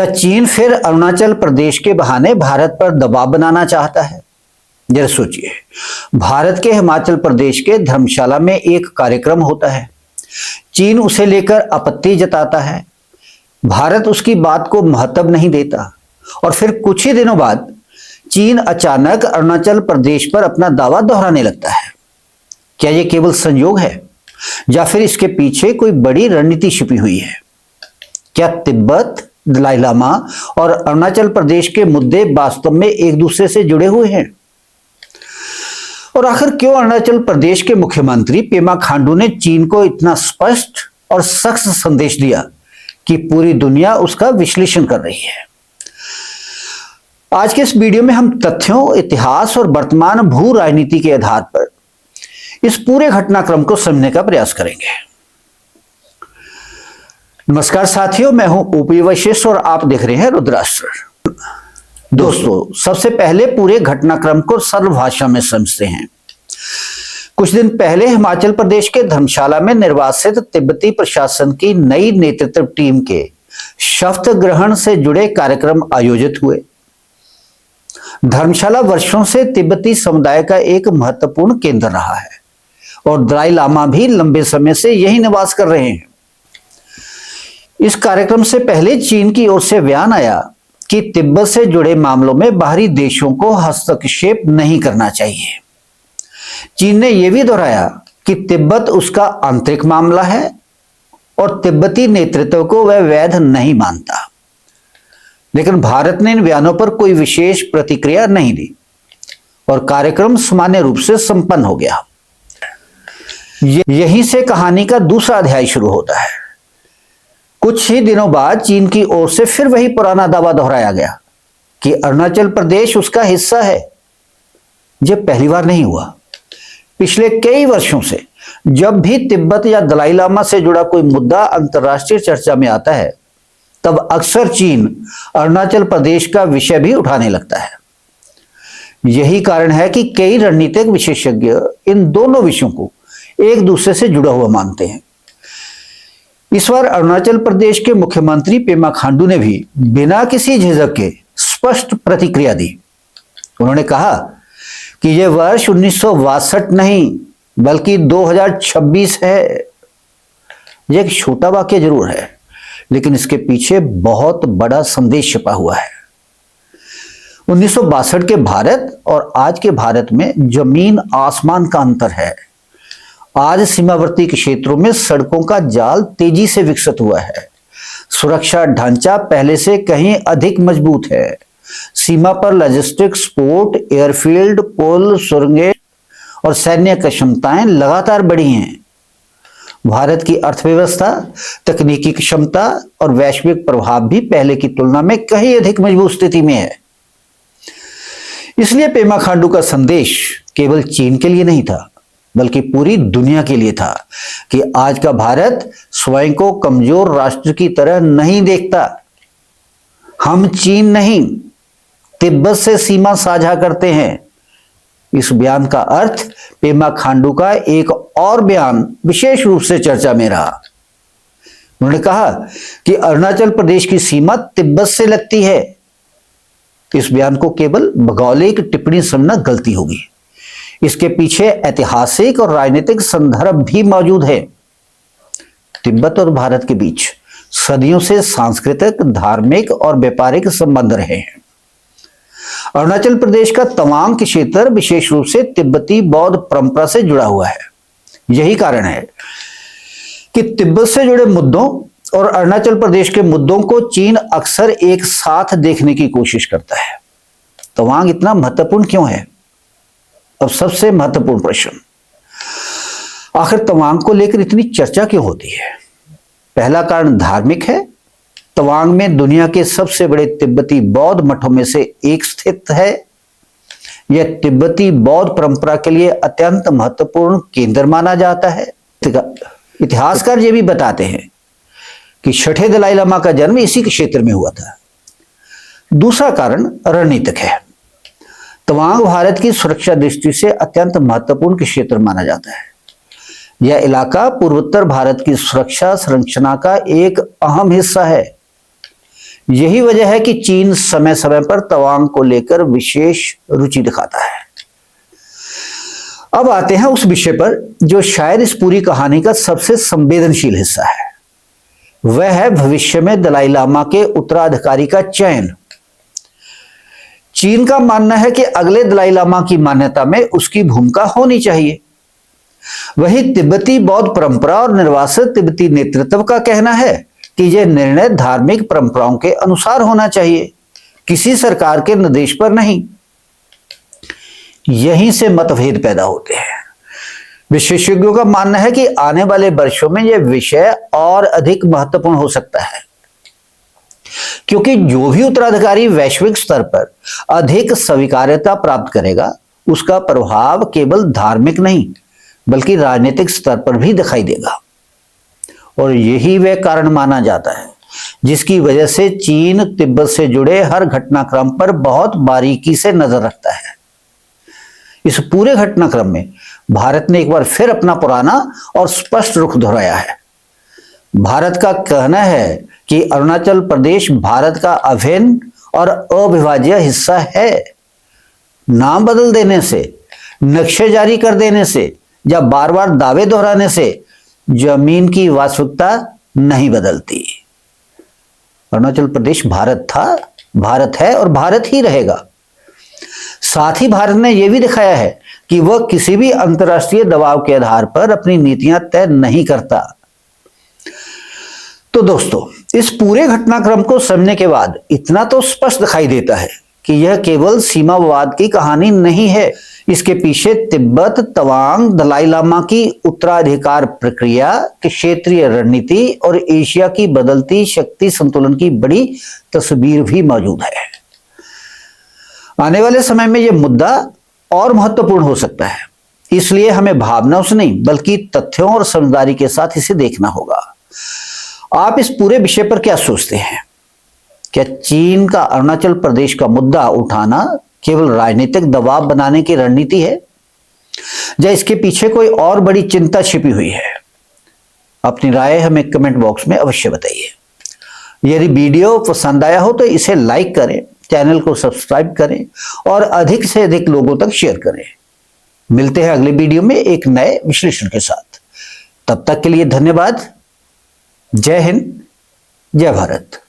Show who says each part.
Speaker 1: क्या चीन फिर अरुणाचल प्रदेश के बहाने भारत पर दबाव बनाना चाहता है? जरा सोचिए, भारत के हिमाचल प्रदेश के धर्मशाला में एक कार्यक्रम होता है। चीन उसे लेकर आपत्ति जताता है। भारत उसकी बात को महत्व नहीं देता और फिर कुछ ही दिनों बाद चीन अचानक अरुणाचल प्रदेश पर अपना दावा दोहराने लगता है। क्या यह केवल संयोग है या फिर इसके पीछे कोई बड़ी रणनीति छिपी हुई है? क्या तिब्बत, दलाई लामा और अरुणाचल प्रदेश के मुद्दे वास्तव में एक दूसरे से जुड़े हुए हैं? और आखिर क्यों अरुणाचल प्रदेश के मुख्यमंत्री पेमा खांडू ने चीन को इतना स्पष्ट और सख्त संदेश दिया कि पूरी दुनिया उसका विश्लेषण कर रही है? आज के इस वीडियो में हम तथ्यों, इतिहास और वर्तमान भू राजनीति के आधार पर इस पूरे घटनाक्रम को समझने का प्रयास करेंगे। नमस्कार साथियों, मैं हूं ओपी वशिष्ठ और आप देख रहे हैं रुद्राष्ट्र। दोस्तों, सबसे पहले पूरे घटनाक्रम को सरल भाषा में समझते हैं। कुछ दिन पहले हिमाचल प्रदेश के धर्मशाला में निर्वासित तिब्बती प्रशासन की नई नेतृत्व टीम के शपथ ग्रहण से जुड़े कार्यक्रम आयोजित हुए। धर्मशाला वर्षों से तिब्बती समुदाय का एक महत्वपूर्ण केंद्र रहा है और दलाई लामा भी लंबे समय से यही निवास कर रहे हैं। इस कार्यक्रम से पहले चीन की ओर से बयान आया कि तिब्बत से जुड़े मामलों में बाहरी देशों को हस्तक्षेप नहीं करना चाहिए। चीन ने यह भी दोहराया कि तिब्बत उसका आंतरिक मामला है और तिब्बती नेतृत्व को वह वैध नहीं मानता। लेकिन भारत ने इन बयानों पर कोई विशेष प्रतिक्रिया नहीं दी और कार्यक्रम सामान्य रूप से संपन्न हो गया। यहीं से कहानी का दूसरा अध्याय शुरू होता है। कुछ ही दिनों बाद चीन की ओर से फिर वही पुराना दावा दोहराया गया कि अरुणाचल प्रदेश उसका हिस्सा है। यह पहली बार नहीं हुआ। पिछले कई वर्षों से जब भी तिब्बत या दलाई लामा से जुड़ा कोई मुद्दा अंतर्राष्ट्रीय चर्चा में आता है, तब अक्सर चीन अरुणाचल प्रदेश का विषय भी उठाने लगता है। यही कारण है कि कई रणनीतिक विशेषज्ञ इन दोनों विषयों को एक दूसरे से जुड़ा हुआ मानते हैं। इस बार अरुणाचल प्रदेश के मुख्यमंत्री पेमा खांडू ने भी बिना किसी झिझक के स्पष्ट प्रतिक्रिया दी। उन्होंने कहा कि यह वर्ष 1962 नहीं बल्कि 2026 है। यह एक छोटा वाक्य जरूर है, लेकिन इसके पीछे बहुत बड़ा संदेश छिपा हुआ है। 1962 के भारत और आज के भारत में जमीन आसमान का अंतर है। आज सीमावर्ती क्षेत्रों में सड़कों का जाल तेजी से विकसित हुआ है। सुरक्षा ढांचा पहले से कहीं अधिक मजबूत है। सीमा पर लॉजिस्टिक्स, पोर्ट, एयरफील्ड, पुल, सुरंगें और सैन्य क्षमताएं लगातार बढ़ी हैं। भारत की अर्थव्यवस्था, तकनीकी क्षमता और वैश्विक प्रभाव भी पहले की तुलना में कहीं अधिक मजबूत स्थिति में है। इसलिए पेमा खांडू का संदेश केवल चीन के लिए नहीं था, बल्कि पूरी दुनिया के लिए था कि आज का भारत स्वयं को कमजोर राष्ट्र की तरह नहीं देखता। हम चीन नहीं, तिब्बत से सीमा साझा करते हैं। इस बयान का अर्थ पेमा खांडू का एक और बयान विशेष रूप से चर्चा में रहा। उन्होंने कहा कि अरुणाचल प्रदेश की सीमा तिब्बत से लगती है। इस बयान को केवल भौगोलिक टिप्पणी समझना गलती होगी। इसके पीछे ऐतिहासिक और राजनीतिक संदर्भ भी मौजूद है। तिब्बत और भारत के बीच सदियों से सांस्कृतिक, धार्मिक और व्यापारिक संबंध रहे हैं। अरुणाचल प्रदेश का तवांग क्षेत्र विशेष रूप से तिब्बती बौद्ध परंपरा से जुड़ा हुआ है। यही कारण है कि तिब्बत से जुड़े मुद्दों और अरुणाचल प्रदेश के मुद्दों को चीन अक्सर एक साथ देखने की कोशिश करता है। तवांग इतना महत्वपूर्ण क्यों है? अब सबसे महत्वपूर्ण प्रश्न, आखिर तवांग को लेकर इतनी चर्चा क्यों होती है? पहला कारण धार्मिक है। तवांग में दुनिया के सबसे बड़े तिब्बती बौद्ध मठों में से एक स्थित है। यह तिब्बती बौद्ध परंपरा के लिए अत्यंत महत्वपूर्ण केंद्र माना जाता है। इतिहासकार ये भी बताते हैं कि छठे दलाई लामा का जन्म इसी क्षेत्र में हुआ था। दूसरा कारण रणनीतिक है। तवांग भारत की सुरक्षा दृष्टि से अत्यंत महत्वपूर्ण क्षेत्र माना जाता है। यह इलाका पूर्वोत्तर भारत की सुरक्षा संरचना का एक अहम हिस्सा है। यही वजह है कि चीन समय समय पर तवांग को लेकर विशेष रुचि दिखाता है। अब आते हैं उस विषय पर जो शायद इस पूरी कहानी का सबसे संवेदनशील हिस्सा है। वह है भविष्य में दलाई लामा के उत्तराधिकारी का चयन। चीन का मानना है कि अगले दलाई लामा की मान्यता में उसकी भूमिका होनी चाहिए। वही तिब्बती बौद्ध परंपरा और निर्वासित तिब्बती नेतृत्व का कहना है कि यह निर्णय धार्मिक परंपराओं के अनुसार होना चाहिए, किसी सरकार के निर्देश पर नहीं। यहीं से मतभेद पैदा होते हैं। विशेषज्ञों का मानना है कि आने वाले वर्षों में यह विषय और अधिक महत्वपूर्ण हो सकता है, क्योंकि जो भी उत्तराधिकारी वैश्विक स्तर पर अधिक स्वीकार्यता प्राप्त करेगा, उसका प्रभाव केवल धार्मिक नहीं बल्कि राजनीतिक स्तर पर भी दिखाई देगा। और यही वह कारण माना जाता है जिसकी वजह से चीन तिब्बत से जुड़े हर घटनाक्रम पर बहुत बारीकी से नजर रखता है। इस पूरे घटनाक्रम में भारत ने एक बार फिर अपना पुराना और स्पष्ट रुख दोहराया है। भारत का कहना है कि अरुणाचल प्रदेश भारत का अभिन्न और अविभाज्य हिस्सा है। नाम बदल देने से, नक्शे जारी कर देने से या बार बार दावे दोहराने से जमीन की वास्तविकता नहीं बदलती। अरुणाचल प्रदेश भारत था, भारत है और भारत ही रहेगा। साथ ही भारत ने यह भी दिखाया है कि वह किसी भी अंतर्राष्ट्रीय दबाव के आधार पर अपनी नीतियां तय नहीं करता। तो दोस्तों, इस पूरे घटनाक्रम को समझने के बाद इतना तो स्पष्ट दिखाई देता है कि यह केवल सीमा विवाद की कहानी नहीं है। इसके पीछे तिब्बत, तवांग, दलाई लामा की उत्तराधिकार प्रक्रिया, क्षेत्रीय रणनीति और एशिया की बदलती शक्ति संतुलन की बड़ी तस्वीर भी मौजूद है। आने वाले समय में यह मुद्दा और महत्वपूर्ण हो सकता है, इसलिए हमें भावनाओं से नहीं बल्कि तथ्यों और समझदारी के साथ इसे देखना होगा। आप इस पूरे विषय पर क्या सोचते हैं? क्या चीन का अरुणाचल प्रदेश का मुद्दा उठाना केवल राजनीतिक दबाव बनाने की रणनीति है, या इसके पीछे कोई और बड़ी चिंता छिपी हुई है? अपनी राय हमें कमेंट बॉक्स में अवश्य बताइए। यदि वीडियो पसंद आया हो तो इसे लाइक करें, चैनल को सब्सक्राइब करें और अधिक से अधिक लोगों तक शेयर करें। मिलते हैं अगले वीडियो में एक नए विश्लेषण के साथ। तब तक के लिए धन्यवाद। जय हिंद, जय भारत।